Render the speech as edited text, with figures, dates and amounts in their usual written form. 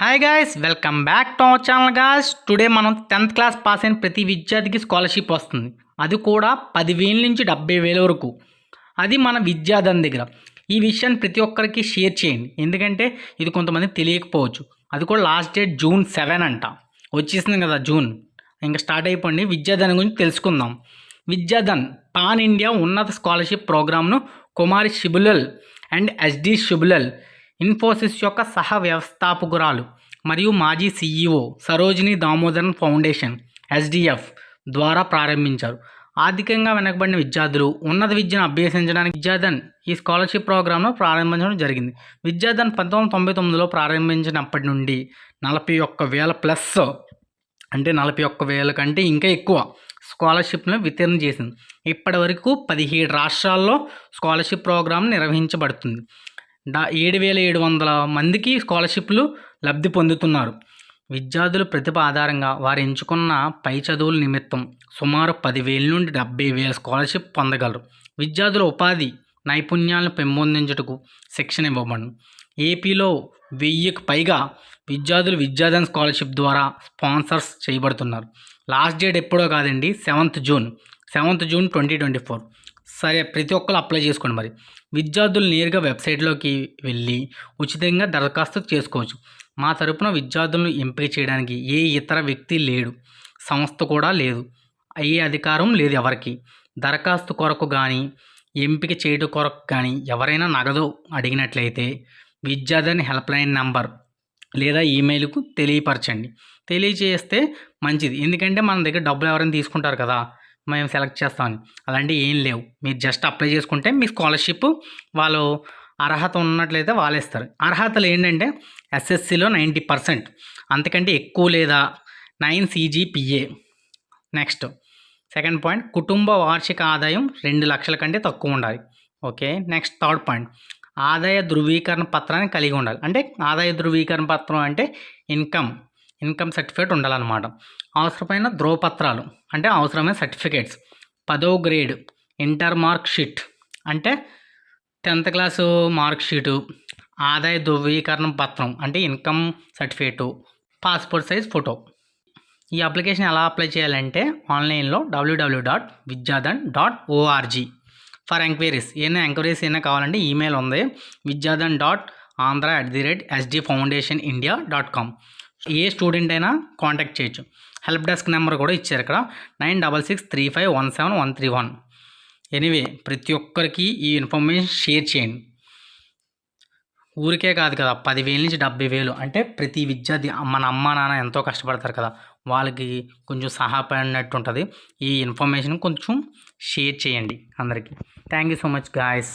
Hi guys, welcome back to our channel guys. Today మనం 10th class pass అయిన ప్రతి విద్యార్థికి స్కాలర్షిప్ వస్తుంది. అది కూడా 10,000 నుంచి 70,000 వరకు. అది మన విద్యాధన్ దగ్గర. ఈ విషయాన్ని ప్రతి ఒక్కరికి షేర్ చేయండి, ఎందుకంటే ఇది కొంతమందికి తెలియకపోవచ్చు. అది కూడా లాస్ట్ డేట్ June 7 అంట. వచ్చేసింది కదా జూన్, ఇంకా స్టార్ట్ అయిపోయింది. విద్యాధన్ గురించి తెలుసుకుందాం. విద్యాధన్ పాన్ ఇండియా ఉన్నత స్కాలర్షిప్ ప్రోగ్రామ్ను కుమారి శిబులల్ అండ్ SD శిబులల్, ఇన్ఫోసిస్ యొక్క సహ వ్యవస్థాపకురాలు మరియు మాజీ CEO Sarojini Damodaran foundation SDF ద్వారా ప్రారంభించారు. ఆర్థికంగా వెనకబడిన విద్యార్థులు ఉన్నత విద్యను అభ్యసించడానికి విద్యాధన్ ఈ స్కాలర్షిప్ ప్రోగ్రామ్ను ప్రారంభించడం జరిగింది. విద్యాధన్ 1999లో ప్రారంభించినప్పటి నుండి 41,000 ప్లస్, అంటే 41,000 కంటే ఇంకా ఎక్కువ స్కాలర్షిప్ను వితరణ చేసింది. ఇప్పటి వరకు 17 రాష్ట్రాల్లో స్కాలర్షిప్ ప్రోగ్రాం నిర్వహించబడుతుంది. 7,700 మందికి స్కాలర్షిప్లు లబ్ధి పొందుతున్నారు. విద్యార్థుల ప్రతిభ ఆధారంగా వారు ఎంచుకున్న పై చదువుల నిమిత్తం సుమారు 10,000 నుండి 70,000 స్కాలర్షిప్ పొందగలరు. విద్యార్థుల ఉపాధి నైపుణ్యాలను పెంపొందించుటకు శిక్షణ ఇవ్వబడును. ఏపీలో 1000కి పైగా విద్యార్థులు విద్యాధన్ స్కాలర్షిప్ ద్వారా స్పాన్సర్స్ చేయబడుతున్నారు. లాస్ట్ డేట్ ఎప్పుడో కాదండి, 7th June 2024. సరే, ప్రతి ఒక్కరు అప్లై చేసుకోండి. మరి విద్యార్థులు నేరుగా వెబ్సైట్లోకి వెళ్ళి ఉచితంగా దరఖాస్తు చేసుకోవచ్చు. మా తరపున విద్యార్థులను ఎంపిక చేయడానికి ఏ ఇతర వ్యక్తి లేడు, సంస్థ కూడా లేదు, ఏ అధికారం లేదు ఎవరికి. దరఖాస్తు కొరకు కానీ ఎంపిక చేయడం కొరకు కానీ ఎవరైనా నగదు అడిగినట్లయితే విద్యాధన్ హెల్ప్లైన్ నంబర్ లేదా ఈమెయిల్కు తెలియజేస్తే మంచిది. ఎందుకంటే మన దగ్గర డబ్బులు ఎవరైనా తీసుకుంటారు కదా, మేము సెలెక్ట్ చేస్తామని. అలాంటివి ఏం లేవు. మీరు జస్ట్ అప్లై చేసుకుంటే మీ స్కాలర్షిప్ వాళ్ళు అర్హత ఉన్నట్లయితే వాళ్ళు ఇస్తారు. అర్హతలు ఏంటంటే SSCలో 90%, అంతకంటే ఎక్కువ లేదా 9 CGPA. నెక్స్ట్ సెకండ్ పాయింట్, కుటుంబ వార్షిక ఆదాయం 2 లక్షల కంటే తక్కువ ఉండాలి. ఓకే. నెక్స్ట్ థర్డ్ పాయింట్, ఆదాయ ధృవీకరణ పత్రాన్ని కలిగి ఉండాలి. అంటే ఆదాయ ధృవీకరణ పత్రం అంటే ఇన్కమ్ సర్టిఫికేట్ ఉండాలన్నమాట. అవసరమైన ధ్రువపత్రాలు అంటే అవసరమైన సర్టిఫికేట్స్, 10వ గ్రేడ్ ఇంటర్ మార్క్ షీట్ అంటే 10th క్లాసు మార్క్ షీటు, ఆదాయ ధృవీకరణ పత్రం అంటే income certificate, passport size photo. ఈ అప్లికేషన్ ఎలా అప్లై చేయాలంటే ఆన్లైన్లో www.vidyadhan.org. ఫర్ ఎంక్వైరీస్, ఎంక్వైరీస్ ఏమైనా కావాలంటే ఈమెయిల్ ఉంది, vidyadhan.andhra@sdfoundationindia.com. ఏ స్టూడెంట్ అయినా కాంటాక్ట్ చేయొచ్చు. హెల్ప్ డెస్క్ నెంబర్ కూడా ఇచ్చారు ఇక్కడ, 9663517131. ఎనీవే, ప్రతి ఒక్కరికి ఈ ఇన్ఫర్మేషన్ షేర్ చేయండి. ఊరికే కాదు కదా, 10,000 నుంచి 70,000 అంటే ప్రతి విద్యార్థి, మన అమ్మ నాన్న ఎంతో కష్టపడతారు కదా, వాళ్ళకి కొంచెం సహాయపడినట్టు ఉంటుంది. ఈ ఇన్ఫర్మేషన్ కొంచెం షేర్ చేయండి అందరికీ. Thank you so much guys.